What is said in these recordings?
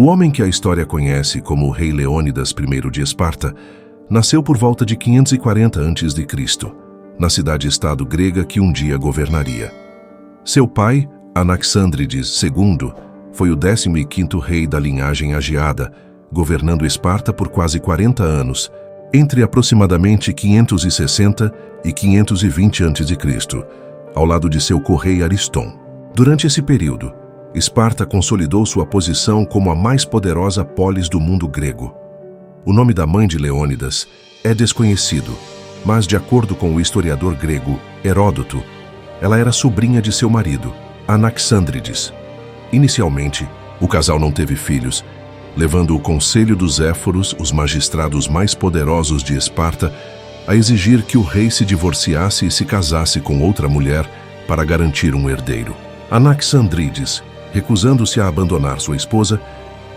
O homem que a história conhece como o rei Leônidas I de Esparta nasceu por volta de 540 a.C., na cidade-estado grega que um dia governaria. Seu pai, Anaxandrides II, foi o 15º rei da linhagem Agiada, governando Esparta por quase 40 anos, entre aproximadamente 560 e 520 a.C., ao lado de seu co-rei Ariston. Durante esse período, Esparta consolidou sua posição como a mais poderosa polis do mundo grego. O nome da mãe de Leônidas é desconhecido, mas de acordo com o historiador grego Heródoto, ela era sobrinha de seu marido, Anaxandrides. Inicialmente, o casal não teve filhos, levando o conselho dos Éforos, os magistrados mais poderosos de Esparta, a exigir que o rei se divorciasse e se casasse com outra mulher para garantir um herdeiro. Anaxandrides, recusando-se a abandonar sua esposa,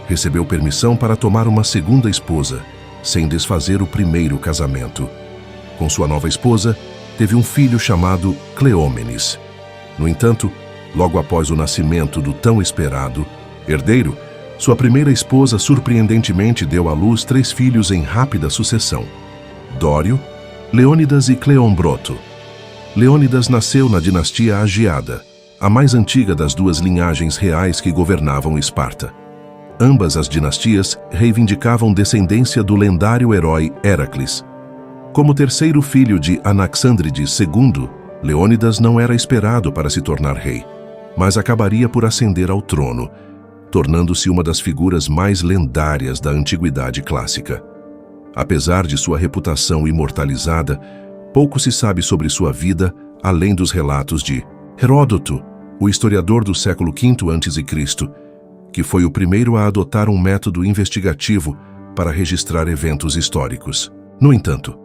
recebeu permissão para tomar uma segunda esposa, sem desfazer o primeiro casamento. Com sua nova esposa, teve um filho chamado Cleómenes. No entanto, logo após o nascimento do tão esperado herdeiro, sua primeira esposa surpreendentemente deu à luz 3 filhos em rápida sucessão: Dório, Leônidas e Cleombroto. Leônidas nasceu na dinastia Agiada, a mais antiga das 2 linhagens reais que governavam Esparta. Ambas as dinastias reivindicavam descendência do lendário herói Héracles. Como terceiro filho de Anaxandrides II, Leônidas não era esperado para se tornar rei, mas acabaria por ascender ao trono, tornando-se uma das figuras mais lendárias da antiguidade clássica. Apesar de sua reputação imortalizada, pouco se sabe sobre sua vida, além dos relatos de Heródoto, o historiador do século V a.C., que foi o primeiro a adotar um método investigativo para registrar eventos históricos. No entanto,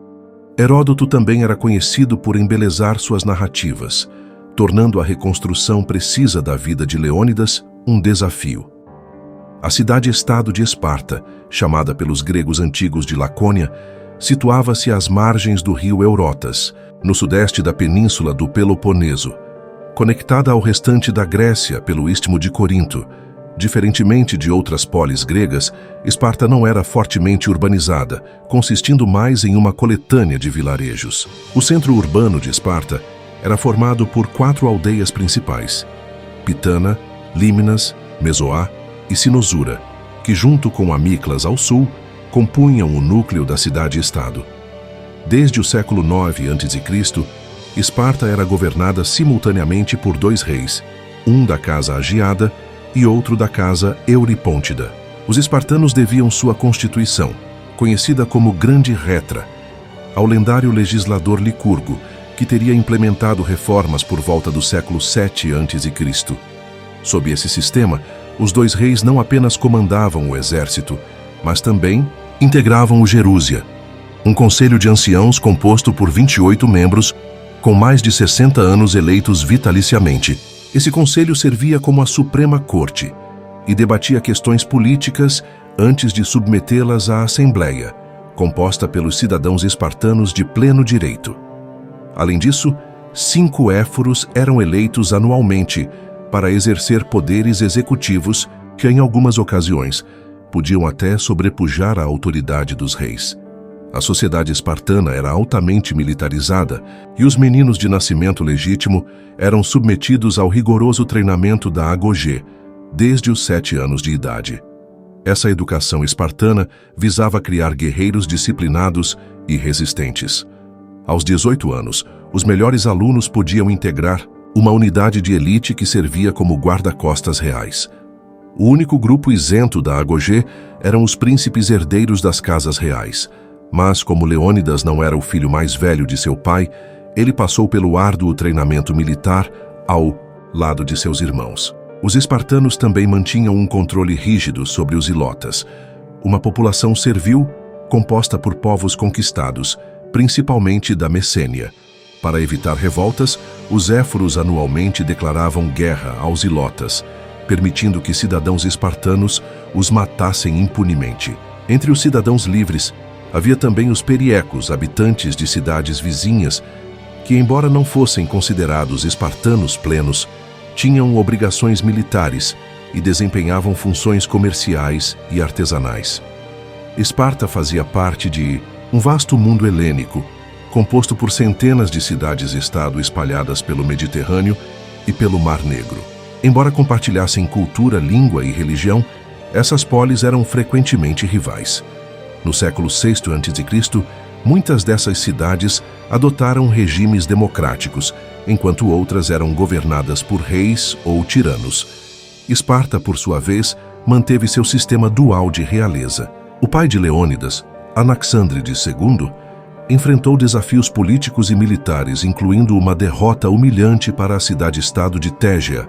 Heródoto também era conhecido por embelezar suas narrativas, tornando a reconstrução precisa da vida de Leônidas um desafio. A cidade-estado de Esparta, chamada pelos gregos antigos de Lacônia, situava-se às margens do rio Eurotas, no sudeste da península do Peloponeso, conectada ao restante da Grécia pelo Istmo de Corinto. Diferentemente de outras polis gregas, Esparta não era fortemente urbanizada, consistindo mais em uma coletânea de vilarejos. O centro urbano de Esparta era formado por 4 aldeias principais: Pitana, Líminas, Mesoá e Sinosura, que junto com Amíclas ao sul, compunham o núcleo da cidade-estado. Desde o século IX a.C., Esparta era governada simultaneamente por 2 reis, um da casa Agiada e outro da casa Euripôntida. Os espartanos deviam sua constituição, conhecida como Grande Retra, ao lendário legislador Licurgo, que teria implementado reformas por volta do século VII a.C. Sob esse sistema, os 2 reis não apenas comandavam o exército, mas também integravam o Gerúsia, um conselho de anciãos composto por 28 membros, com mais de 60 anos eleitos vitaliciamente. Esse conselho servia como a Suprema Corte e debatia questões políticas antes de submetê-las à Assembleia, composta pelos cidadãos espartanos de pleno direito. Além disso, 5 éforos eram eleitos anualmente para exercer poderes executivos que, em algumas ocasiões, podiam até sobrepujar a autoridade dos reis. A sociedade espartana era altamente militarizada e os meninos de nascimento legítimo eram submetidos ao rigoroso treinamento da agogê desde os 7 anos de idade. Essa educação espartana visava criar guerreiros disciplinados e resistentes. Aos 18 anos, os melhores alunos podiam integrar uma unidade de elite que servia como guarda-costas reais. O único grupo isento da agogê eram os príncipes herdeiros das casas reais. Mas, como Leônidas não era o filho mais velho de seu pai, ele passou pelo árduo treinamento militar ao lado de seus irmãos. Os espartanos também mantinham um controle rígido sobre os ilotas, uma população servil composta por povos conquistados, principalmente da Messênia. Para evitar revoltas, os éforos anualmente declaravam guerra aos ilotas, permitindo que cidadãos espartanos os matassem impunemente. Entre os cidadãos livres, havia também os periecos, habitantes de cidades vizinhas, que, embora não fossem considerados espartanos plenos, tinham obrigações militares e desempenhavam funções comerciais e artesanais. Esparta fazia parte de um vasto mundo helênico, composto por centenas de cidades-estado espalhadas pelo Mediterrâneo e pelo Mar Negro. Embora compartilhassem cultura, língua e religião, essas polis eram frequentemente rivais. No século VI a.C., muitas dessas cidades adotaram regimes democráticos, enquanto outras eram governadas por reis ou tiranos. Esparta, por sua vez, manteve seu sistema dual de realeza. O pai de Leônidas, Anaxandrides II, enfrentou desafios políticos e militares, incluindo uma derrota humilhante para a cidade-estado de Tégea,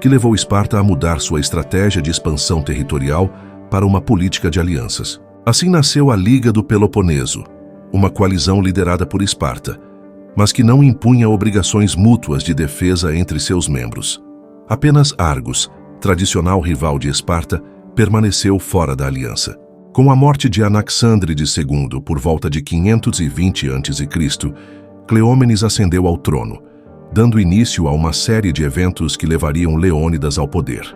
que levou Esparta a mudar sua estratégia de expansão territorial para uma política de alianças. Assim nasceu a Liga do Peloponeso, uma coalizão liderada por Esparta, mas que não impunha obrigações mútuas de defesa entre seus membros. Apenas Argos, tradicional rival de Esparta, permaneceu fora da aliança. Com a morte de Anaxandrides II por volta de 520 a.C., Cleómenes ascendeu ao trono, dando início a uma série de eventos que levariam Leônidas ao poder.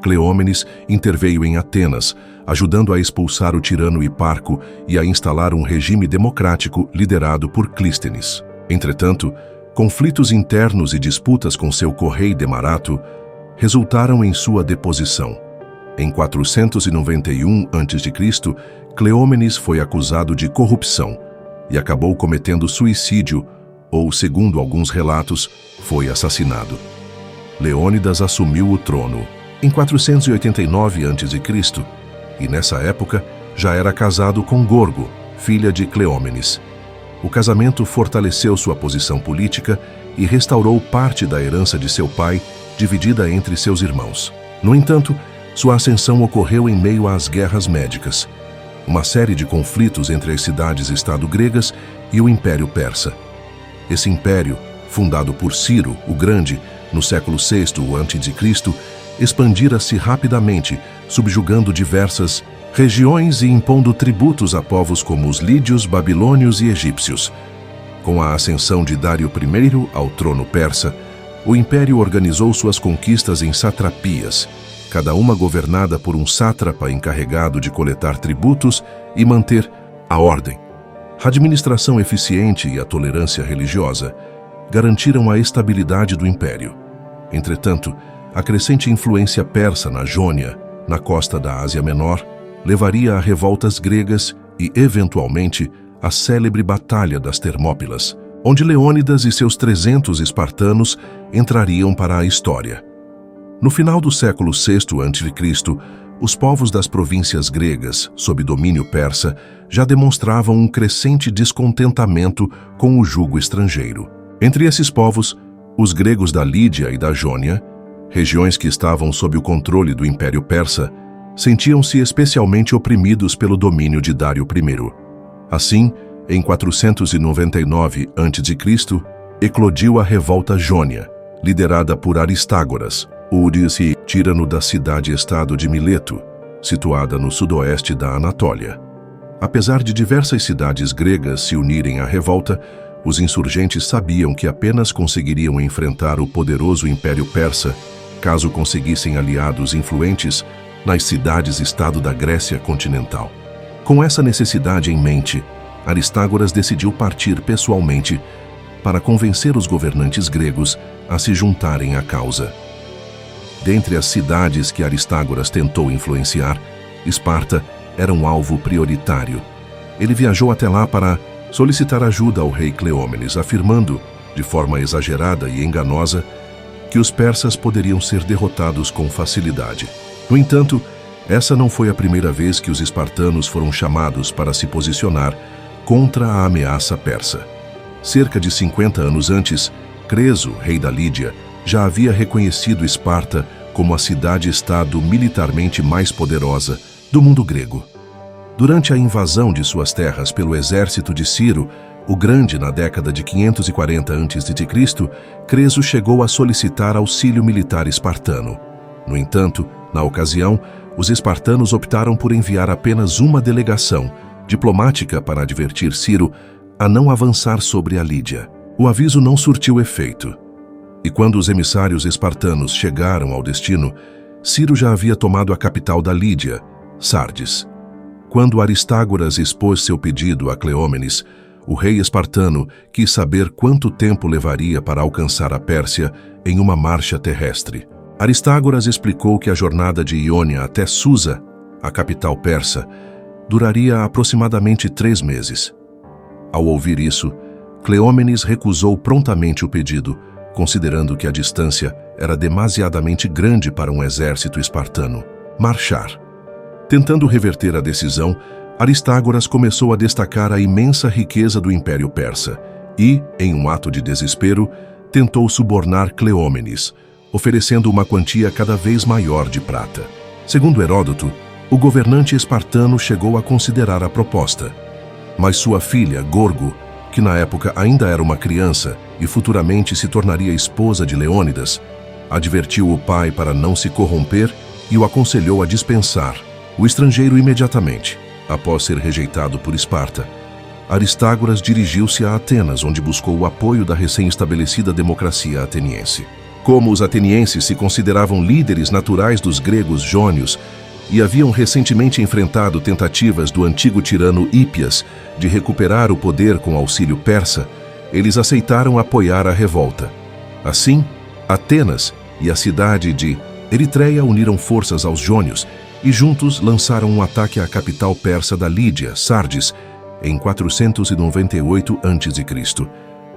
Cleómenes interveio em Atenas, ajudando a expulsar o tirano Hiparco e a instalar um regime democrático liderado por Clístenes. Entretanto, conflitos internos e disputas com seu co-rei Demarato resultaram em sua deposição. Em 491 a.C., Cleómenes foi acusado de corrupção e acabou cometendo suicídio ou, segundo alguns relatos, foi assassinado. Leônidas assumiu o trono em 489 a.C. e, nessa época, já era casado com Gorgo, filha de Cleómenes. O casamento fortaleceu sua posição política e restaurou parte da herança de seu pai, dividida entre seus irmãos. No entanto, sua ascensão ocorreu em meio às guerras médicas, uma série de conflitos entre as cidades-estado gregas e o Império Persa. Esse império, fundado por Ciro o Grande no século VI a.C., expandira-se rapidamente, subjugando diversas regiões e impondo tributos a povos como os lídios, babilônios e egípcios. Com a ascensão de Dário I ao trono persa, o império organizou suas conquistas em satrapias, cada uma governada por um sátrapa encarregado de coletar tributos e manter a ordem. A administração eficiente e a tolerância religiosa garantiram a estabilidade do império. Entretanto, a crescente influência persa na Jônia, na costa da Ásia Menor, levaria a revoltas gregas e, eventualmente, a célebre Batalha das Termópilas, onde Leônidas e seus 300 espartanos entrariam para a história. No final do século VI a.C., os povos das províncias gregas, sob domínio persa, já demonstravam um crescente descontentamento com o jugo estrangeiro. Entre esses povos, os gregos da Lídia e da Jônia, regiões que estavam sob o controle do Império Persa, sentiam-se especialmente oprimidos pelo domínio de Dário I. Assim, em 499 a.C., eclodiu a revolta jônia, liderada por Aristágoras, o tirano da cidade-estado de Mileto, situada no sudoeste da Anatólia. Apesar de diversas cidades gregas se unirem à revolta, os insurgentes sabiam que apenas conseguiriam enfrentar o poderoso Império Persa caso conseguissem aliados influentes nas cidades-estado da Grécia continental. Com essa necessidade em mente, Aristágoras decidiu partir pessoalmente para convencer os governantes gregos a se juntarem à causa. Dentre as cidades que Aristágoras tentou influenciar, Esparta era um alvo prioritário. Ele viajou até lá para solicitar ajuda ao rei Cleómenes, afirmando, de forma exagerada e enganosa, que os persas poderiam ser derrotados com facilidade. No entanto, essa não foi a primeira vez que os espartanos foram chamados para se posicionar contra a ameaça persa. Cerca de 50 anos antes, Creso, rei da Lídia, já havia reconhecido Esparta como a cidade-estado militarmente mais poderosa do mundo grego. Durante a invasão de suas terras pelo exército de Ciro o Grande na década de 540 a.C., Creso chegou a solicitar auxílio militar espartano. No entanto, na ocasião, os espartanos optaram por enviar apenas uma delegação diplomática para advertir Ciro a não avançar sobre a Lídia. O aviso não surtiu efeito. E quando os emissários espartanos chegaram ao destino, Ciro já havia tomado a capital da Lídia, Sardes. Quando Aristágoras expôs seu pedido a Cleómenes, o rei espartano quis saber quanto tempo levaria para alcançar a Pérsia em uma marcha terrestre. Aristágoras explicou que a jornada de Iônia até Susa, a capital persa, duraria aproximadamente 3 meses. Ao ouvir isso, Cleómenes recusou prontamente o pedido, considerando que a distância era demasiadamente grande para um exército espartano. Marchar. Tentando reverter a decisão, Aristágoras começou a destacar a imensa riqueza do Império Persa e, em um ato de desespero, tentou subornar Cleómenes, oferecendo uma quantia cada vez maior de prata. Segundo Heródoto, o governante espartano chegou a considerar a proposta, mas sua filha, Gorgo, que na época ainda era uma criança e futuramente se tornaria esposa de Leônidas, advertiu o pai para não se corromper e o aconselhou a dispensar o estrangeiro imediatamente. Após ser rejeitado por Esparta, Aristágoras dirigiu-se a Atenas, onde buscou o apoio da recém-estabelecida democracia ateniense. Como os atenienses se consideravam líderes naturais dos gregos jônios e haviam recentemente enfrentado tentativas do antigo tirano Hípias de recuperar o poder com auxílio persa, eles aceitaram apoiar a revolta. Assim, Atenas e a cidade de Eritreia uniram forças aos jônios e juntos lançaram um ataque à capital persa da Lídia, Sardes, em 498 a.C.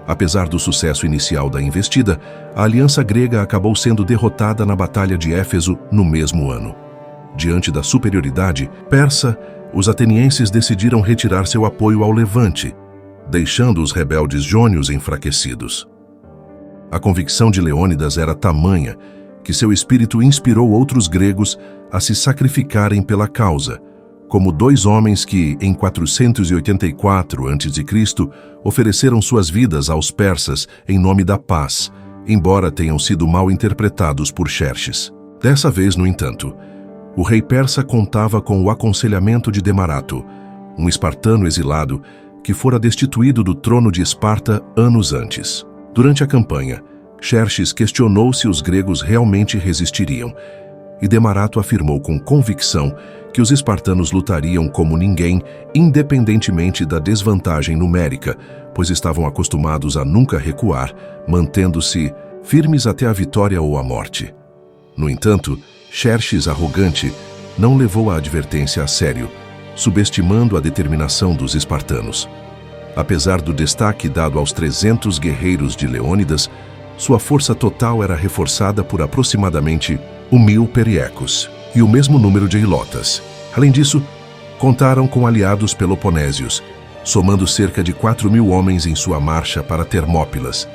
Apesar do sucesso inicial da investida, a aliança grega acabou sendo derrotada na Batalha de Éfeso no mesmo ano. Diante da superioridade persa, os atenienses decidiram retirar seu apoio ao Levante, deixando os rebeldes jônios enfraquecidos. A convicção de Leônidas era tamanha que seu espírito inspirou outros gregos a se sacrificarem pela causa, como 2 homens que, em 484 a.C., ofereceram suas vidas aos persas em nome da paz, embora tenham sido mal interpretados por Xerxes. Dessa vez, no entanto, o rei persa contava com o aconselhamento de Demarato, um espartano exilado que fora destituído do trono de Esparta anos antes. Durante a campanha, Xerxes questionou se os gregos realmente resistiriam, e Demarato afirmou com convicção que os espartanos lutariam como ninguém, independentemente da desvantagem numérica, pois estavam acostumados a nunca recuar, mantendo-se firmes até a vitória ou a morte. No entanto, Xerxes, arrogante, não levou a advertência a sério, subestimando a determinação dos espartanos. Apesar do destaque dado aos 300 guerreiros de Leônidas, sua força total era reforçada por aproximadamente 1.000 periecos e o mesmo número de ilotas. Além disso, contaram com aliados peloponésios, somando cerca de 4.000 homens em sua marcha para Termópilas.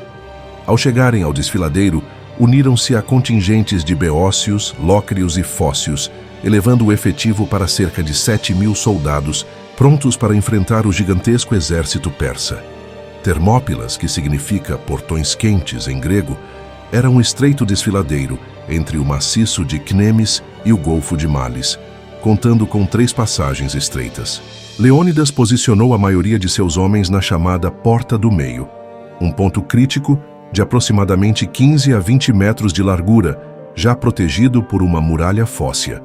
Ao chegarem ao desfiladeiro, uniram-se a contingentes de beócios, lócrios e fócios, elevando o efetivo para cerca de 7.000 soldados, prontos para enfrentar o gigantesco exército persa. Termópilas, que significa portões quentes em grego, era um estreito desfiladeiro entre o maciço de Cnemis e o Golfo de Males, contando com 3 passagens estreitas. Leônidas posicionou a maioria de seus homens na chamada Porta do Meio, um ponto crítico de aproximadamente 15 a 20 metros de largura, já protegido por uma muralha fóssia.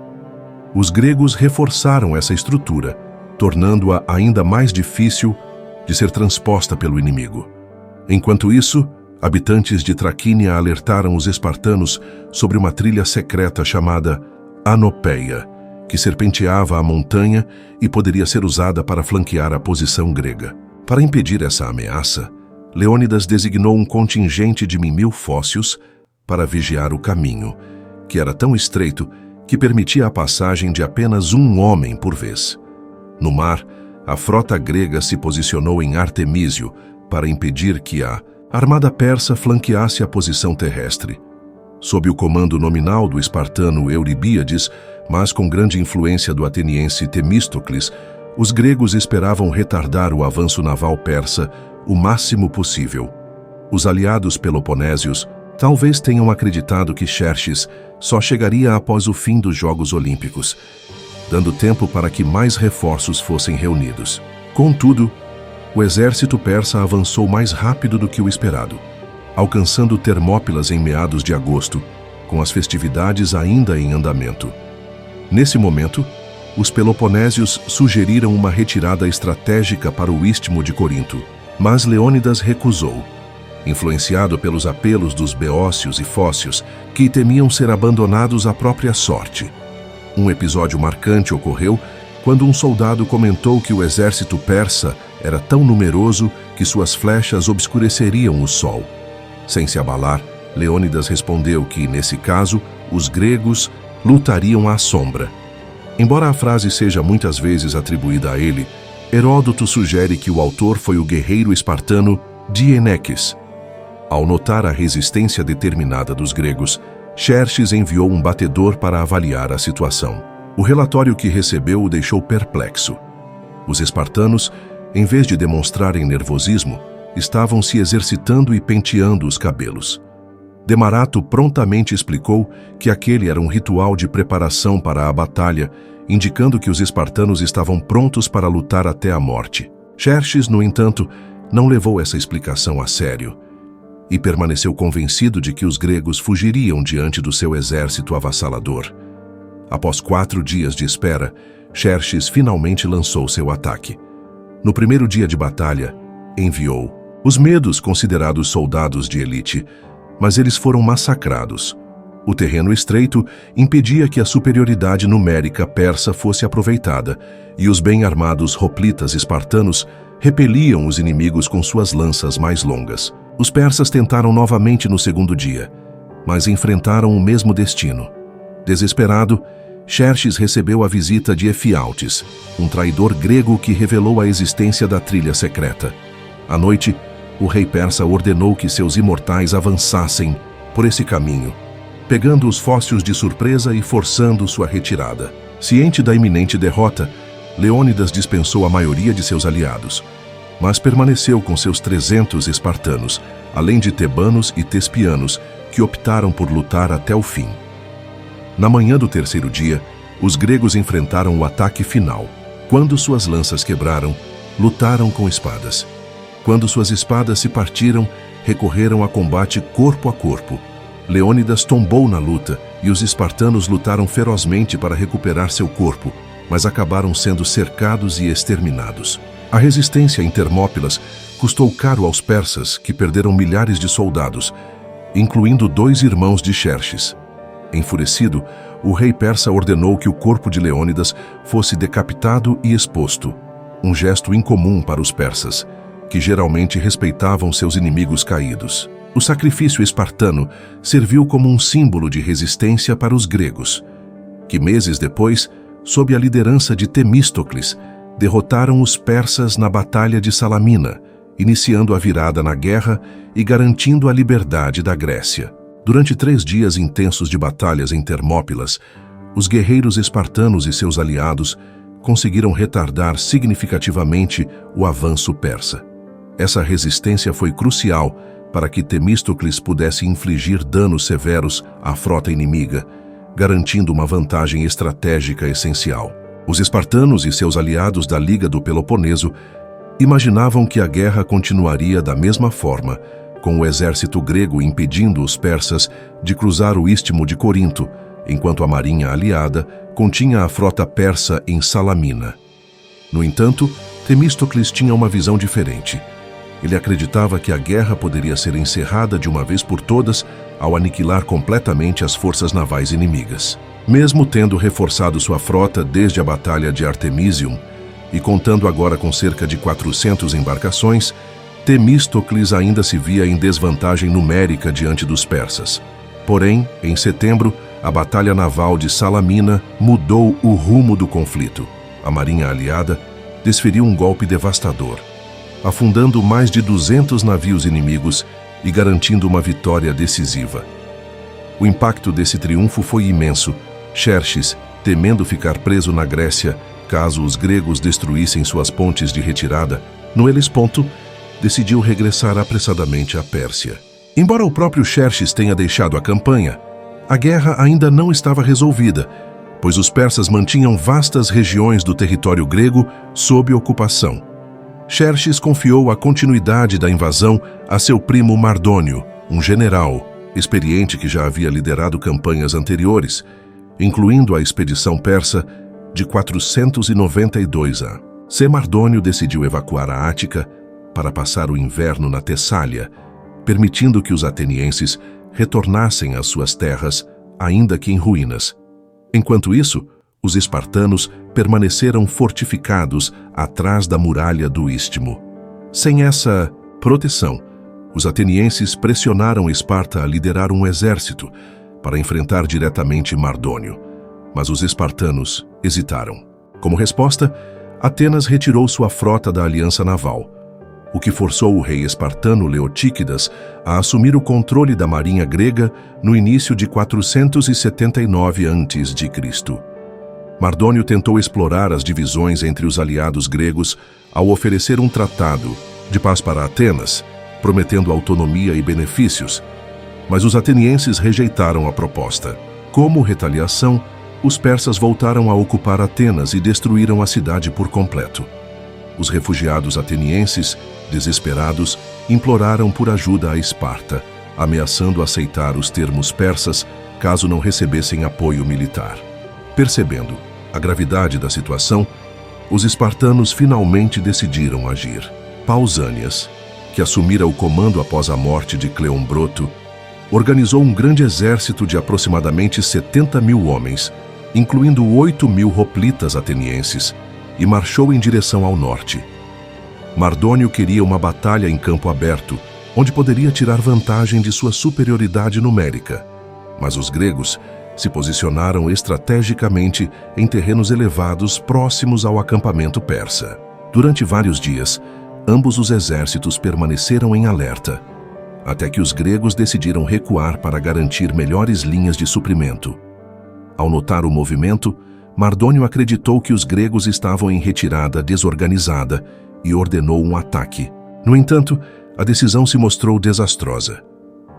Os gregos reforçaram essa estrutura, tornando-a ainda mais difícil de ser transposta pelo inimigo. Enquanto isso, habitantes de Traquínia alertaram os espartanos sobre uma trilha secreta chamada Anopeia, que serpenteava a montanha e poderia ser usada para flanquear a posição grega. Para impedir essa ameaça, Leônidas designou um contingente de 1.000 fócios para vigiar o caminho, que era tão estreito que permitia a passagem de apenas um homem por vez. No mar, a frota grega se posicionou em Artemísio para impedir que a armada persa flanqueasse a posição terrestre. Sob o comando nominal do espartano Euribíades, mas com grande influência do ateniense Temístocles, os gregos esperavam retardar o avanço naval persa o máximo possível. Os aliados peloponésios talvez tenham acreditado que Xerxes só chegaria após o fim dos Jogos Olímpicos, dando tempo para que mais reforços fossem reunidos. Contudo, o exército persa avançou mais rápido do que o esperado, alcançando Termópilas em meados de agosto, com as festividades ainda em andamento. Nesse momento, os peloponésios sugeriram uma retirada estratégica para o istmo de Corinto, mas Leônidas recusou, influenciado pelos apelos dos beócios e fócios, que temiam ser abandonados à própria sorte. Um episódio marcante ocorreu quando um soldado comentou que o exército persa era tão numeroso que suas flechas obscureceriam o sol. Sem se abalar, Leônidas respondeu que, nesse caso, os gregos lutariam à sombra. Embora a frase seja muitas vezes atribuída a ele, Heródoto sugere que o autor foi o guerreiro espartano Dieneques. Ao notar a resistência determinada dos gregos, Xerxes enviou um batedor para avaliar a situação. O relatório que recebeu o deixou perplexo. Os espartanos, em vez de demonstrarem nervosismo, estavam se exercitando e penteando os cabelos. Demarato prontamente explicou que aquele era um ritual de preparação para a batalha, indicando que os espartanos estavam prontos para lutar até a morte. Xerxes, no entanto, não levou essa explicação a sério e permaneceu convencido de que os gregos fugiriam diante do seu exército avassalador. Após 4 dias de espera, Xerxes finalmente lançou seu ataque. No primeiro dia de batalha, enviou os medos, considerados soldados de elite, mas eles foram massacrados. O terreno estreito impedia que a superioridade numérica persa fosse aproveitada, e os bem armados hoplitas espartanos repeliam os inimigos com suas lanças mais longas. Os persas tentaram novamente no segundo dia, mas enfrentaram o mesmo destino. Desesperado, Xerxes recebeu a visita de Efialtes, um traidor grego que revelou a existência da trilha secreta. À noite, o rei persa ordenou que seus imortais avançassem por esse caminho, pegando os fócios de surpresa e forçando sua retirada. Ciente da iminente derrota, Leônidas dispensou a maioria de seus aliados, mas permaneceu com seus 300 espartanos, além de tebanos e tespianos, que optaram por lutar até o fim. Na manhã do terceiro dia, os gregos enfrentaram o ataque final. Quando suas lanças quebraram, lutaram com espadas. Quando suas espadas se partiram, recorreram a combate corpo a corpo. Leônidas tombou na luta e os espartanos lutaram ferozmente para recuperar seu corpo, mas acabaram sendo cercados e exterminados. A resistência em Termópilas custou caro aos persas, que perderam milhares de soldados, incluindo 2 irmãos de Xerxes. Enfurecido, o rei persa ordenou que o corpo de Leônidas fosse decapitado e exposto, um gesto incomum para os persas, que geralmente respeitavam seus inimigos caídos. O sacrifício espartano serviu como um símbolo de resistência para os gregos, que meses depois, sob a liderança de Temístocles, derrotaram os persas na Batalha de Salamina, iniciando a virada na guerra e garantindo a liberdade da Grécia. Durante 3 dias intensos de batalhas em Termópilas, os guerreiros espartanos e seus aliados conseguiram retardar significativamente o avanço persa. Essa resistência foi crucial para que Temístocles pudesse infligir danos severos à frota inimiga, garantindo uma vantagem estratégica essencial. Os espartanos e seus aliados da Liga do Peloponeso imaginavam que a guerra continuaria da mesma forma, com o exército grego impedindo os persas de cruzar o istmo de Corinto, enquanto a marinha aliada continha a frota persa em Salamina. No entanto, Temístocles tinha uma visão diferente. Ele acreditava que a guerra poderia ser encerrada de uma vez por todas ao aniquilar completamente as forças navais inimigas. Mesmo tendo reforçado sua frota desde a Batalha de Artemisium e contando agora com cerca de 400 embarcações, Temístocles ainda se via em desvantagem numérica diante dos persas. Porém, em setembro, a Batalha Naval de Salamina mudou o rumo do conflito. A marinha aliada desferiu um golpe devastador, afundando mais de 200 navios inimigos e garantindo uma vitória decisiva. O impacto desse triunfo foi imenso. Xerxes, temendo ficar preso na Grécia caso os gregos destruíssem suas pontes de retirada, no Helesponto, decidiu regressar apressadamente à Pérsia. Embora o próprio Xerxes tenha deixado a campanha, a guerra ainda não estava resolvida, pois os persas mantinham vastas regiões do território grego sob ocupação. Xerxes confiou a continuidade da invasão a seu primo Mardônio, um general, experiente que já havia liderado campanhas anteriores, incluindo a expedição persa de 492 a.C., Mardônio decidiu evacuar a Ática para passar o inverno na Tessália, permitindo que os atenienses retornassem às suas terras, ainda que em ruínas. Enquanto isso, os espartanos permaneceram fortificados atrás da muralha do Istmo. Sem essa proteção, os atenienses pressionaram Esparta a liderar um exército para enfrentar diretamente Mardônio, mas os espartanos hesitaram. Como resposta, Atenas retirou sua frota da aliança naval, o que forçou o rei espartano Leotíquidas a assumir o controle da marinha grega no início de 479 a.C. Mardônio tentou explorar as divisões entre os aliados gregos ao oferecer um tratado de paz para Atenas, prometendo autonomia e benefícios, mas os atenienses rejeitaram a proposta. Como retaliação, os persas voltaram a ocupar Atenas e destruíram a cidade por completo. Os refugiados atenienses, desesperados, imploraram por ajuda a Esparta, ameaçando aceitar os termos persas caso não recebessem apoio militar. Percebendo a gravidade da situação, os espartanos finalmente decidiram agir. Pausânias, que assumira o comando após a morte de Cleombroto, organizou um grande exército de aproximadamente 70 mil homens, incluindo 8 mil hoplitas atenienses, e marchou em direção ao norte. Mardônio queria uma batalha em campo aberto, onde poderia tirar vantagem de sua superioridade numérica, mas os gregos se posicionaram estrategicamente em terrenos elevados próximos ao acampamento persa. Durante vários dias, ambos os exércitos permaneceram em alerta, até que os gregos decidiram recuar para garantir melhores linhas de suprimento. Ao notar o movimento, Mardônio acreditou que os gregos estavam em retirada desorganizada e ordenou um ataque. No entanto, a decisão se mostrou desastrosa.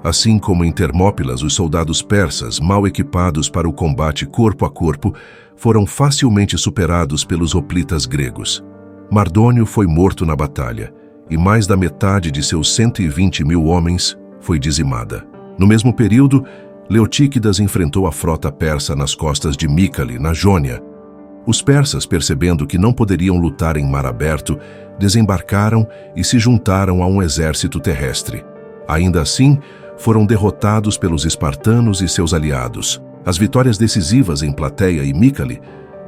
Assim como em Termópilas, os soldados persas, mal equipados para o combate corpo a corpo, foram facilmente superados pelos hoplitas gregos. Mardônio foi morto na batalha, e mais da metade de seus 120 mil homens foi dizimada. No mesmo período, Leotíquidas enfrentou a frota persa nas costas de Mícale, na Jônia. Os persas, percebendo que não poderiam lutar em mar aberto, desembarcaram e se juntaram a um exército terrestre. Ainda assim, foram derrotados pelos espartanos e seus aliados. As vitórias decisivas em Plateia e Mícale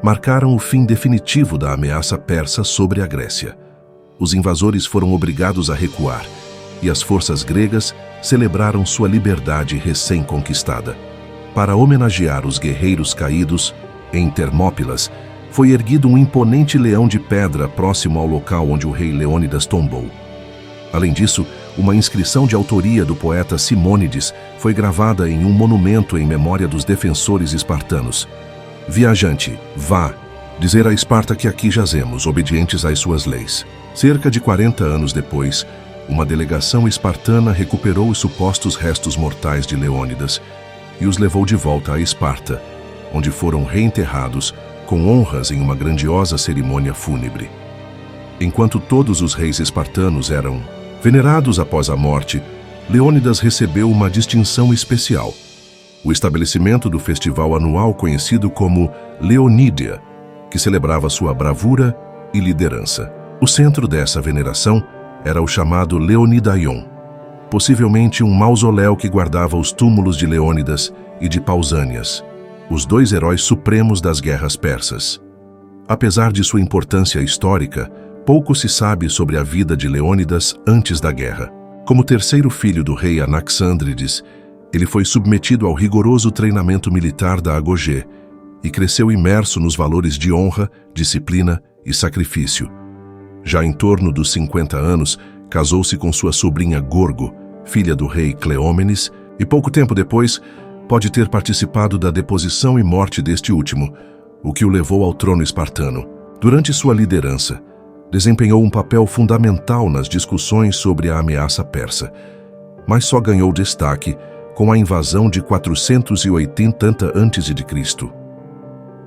marcaram o fim definitivo da ameaça persa sobre a Grécia. Os invasores foram obrigados a recuar, e as forças gregas celebraram sua liberdade recém-conquistada. Para homenagear os guerreiros caídos, em Termópilas, foi erguido um imponente leão de pedra próximo ao local onde o rei Leônidas tombou. Além disso, uma inscrição de autoria do poeta Simônides foi gravada em um monumento em memória dos defensores espartanos. Viajante, vá, dizer a Esparta que aqui jazemos, obedientes às suas leis. Cerca de 40 anos depois, uma delegação espartana recuperou os supostos restos mortais de Leônidas e os levou de volta a Esparta, onde foram reenterrados com honras em uma grandiosa cerimônia fúnebre. Enquanto todos os reis espartanos eram venerados após a morte, Leônidas recebeu uma distinção especial: o estabelecimento do festival anual conhecido como Leonídia, que celebrava sua bravura e liderança. O centro dessa veneração era o chamado Leonidaion, possivelmente um mausoléu que guardava os túmulos de Leônidas e de Pausânias, os dois heróis supremos das guerras persas. Apesar de sua importância histórica, pouco se sabe sobre a vida de Leônidas antes da guerra. Como terceiro filho do rei Anaxandrides, ele foi submetido ao rigoroso treinamento militar da Agogê e cresceu imerso nos valores de honra, disciplina e sacrifício. Já em torno dos 50 anos, casou-se com sua sobrinha Gorgo, filha do rei Cleómenes, e pouco tempo depois pode ter participado da deposição e morte deste último, o que o levou ao trono espartano. Durante sua liderança, desempenhou um papel fundamental nas discussões sobre a ameaça persa, mas só ganhou destaque com a invasão de 480 a.C.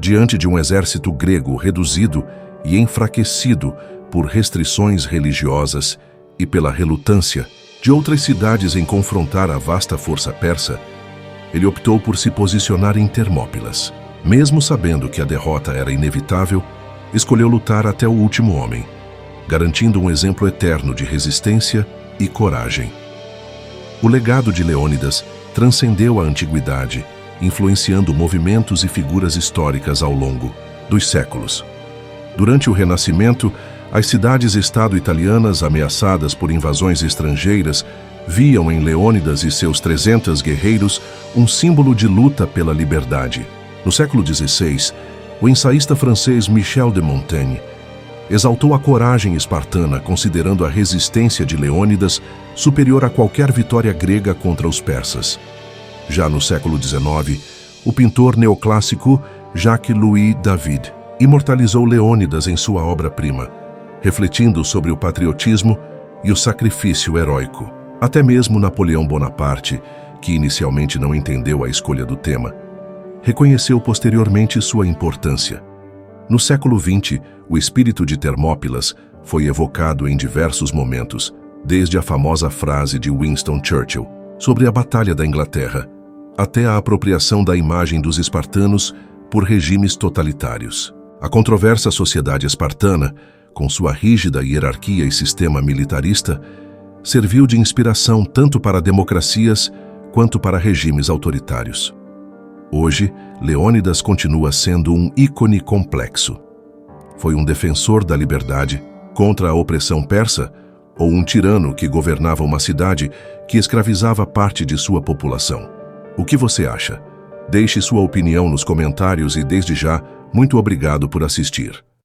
Diante de um exército grego reduzido e enfraquecido por restrições religiosas e pela relutância de de outras cidades em confrontar a vasta força persa, ele optou por se posicionar em Termópilas. Mesmo sabendo que a derrota era inevitável, escolheu lutar até o último homem, garantindo um exemplo eterno de resistência e coragem. O legado de Leônidas transcendeu a antiguidade, influenciando movimentos e figuras históricas ao longo dos séculos. Durante o Renascimento, as cidades-estado italianas, ameaçadas por invasões estrangeiras, viam em Leônidas e seus 300 guerreiros um símbolo de luta pela liberdade. No século XVI, o ensaísta francês Michel de Montaigne exaltou a coragem espartana, considerando a resistência de Leônidas superior a qualquer vitória grega contra os persas. Já no século XIX, o pintor neoclássico Jacques-Louis David imortalizou Leônidas em sua obra-prima, refletindo sobre o patriotismo e o sacrifício heróico. Até mesmo Napoleão Bonaparte, que inicialmente não entendeu a escolha do tema, reconheceu posteriormente sua importância. No século XX, o espírito de Termópilas foi evocado em diversos momentos, desde a famosa frase de Winston Churchill sobre a Batalha da Inglaterra, até a apropriação da imagem dos espartanos por regimes totalitários. A controversa sociedade espartana, com sua rígida hierarquia e sistema militarista, serviu de inspiração tanto para democracias quanto para regimes autoritários. Hoje, Leônidas continua sendo um ícone complexo. Foi um defensor da liberdade contra a opressão persa ou um tirano que governava uma cidade que escravizava parte de sua população? O que você acha? Deixe sua opinião nos comentários e, desde já, muito obrigado por assistir.